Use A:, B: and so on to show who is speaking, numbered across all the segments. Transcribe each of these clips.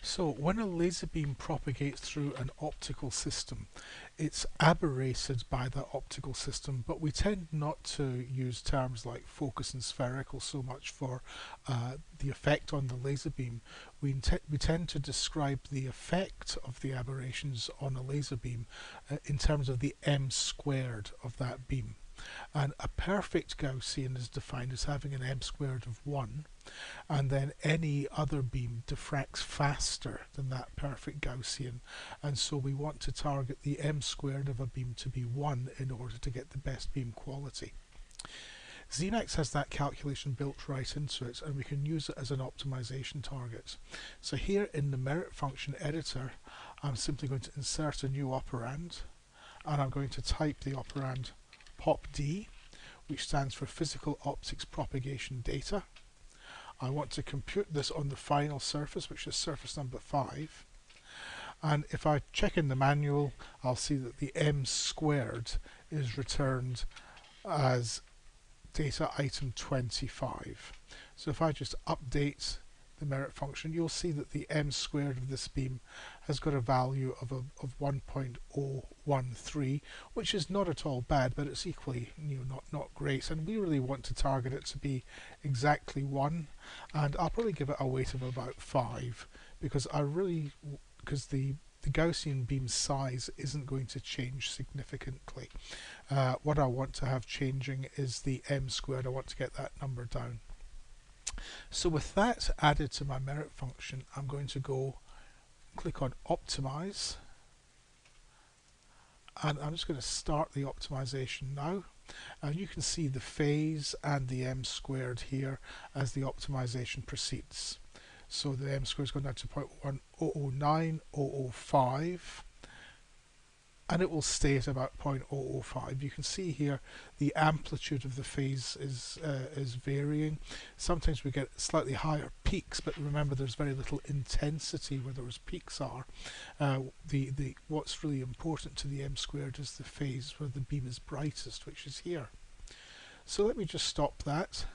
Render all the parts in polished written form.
A: So when a laser beam propagates through an optical system, it's aberrated by that optical system, but we tend not to use terms like focus and spherical so much for the effect on the laser beam. We tend to describe the effect of the aberrations on a laser beam in terms of the m squared of that beam. And a perfect Gaussian is defined as having an m squared of 1, and then any other beam diffracts faster than that perfect Gaussian, and so we want to target the m squared of a beam to be 1 in order to get the best beam quality. Zemax has that calculation built right into it, and we can use it as an optimization target. So here in the merit function editor, I'm simply going to insert a new operand, and I'm going to type the operand POPD, which stands for Physical Optics Propagation Data. I want to compute this on the final surface, which is surface number 5. And if I check in the manual, I'll see that the m squared is returned as data item 25. So if I just update the merit function, you'll see that the m squared of this beam has got a value of 1.013, which is not at all bad, but it's equally not great, and we really want to target it to be exactly 1, and I'll probably give it a weight of about 5 because the Gaussian beam size isn't going to change significantly. What I want to have changing is the m squared. I want to get that number down. So with that added to my merit function, I'm going to go click on Optimize, and I'm just going to start the optimization now. And you can see the phase and the m squared here as the optimization proceeds. So the m squared is going down to 0.1009, and it will stay at about 0.005. You can see here the amplitude of the phase is varying. Sometimes we get slightly higher peaks, but remember there's very little intensity where those peaks are. What's really important to the m squared is the phase where the beam is brightest, which is here. So let me just stop that,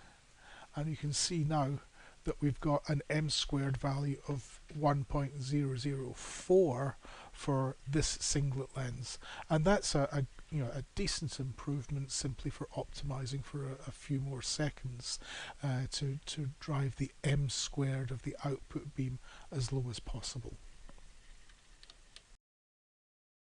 A: and you can see now that we've got an m squared value of 1.004 for this singlet lens, and that's a decent improvement simply for optimizing for a few more seconds to drive the m squared of the output beam as low as possible.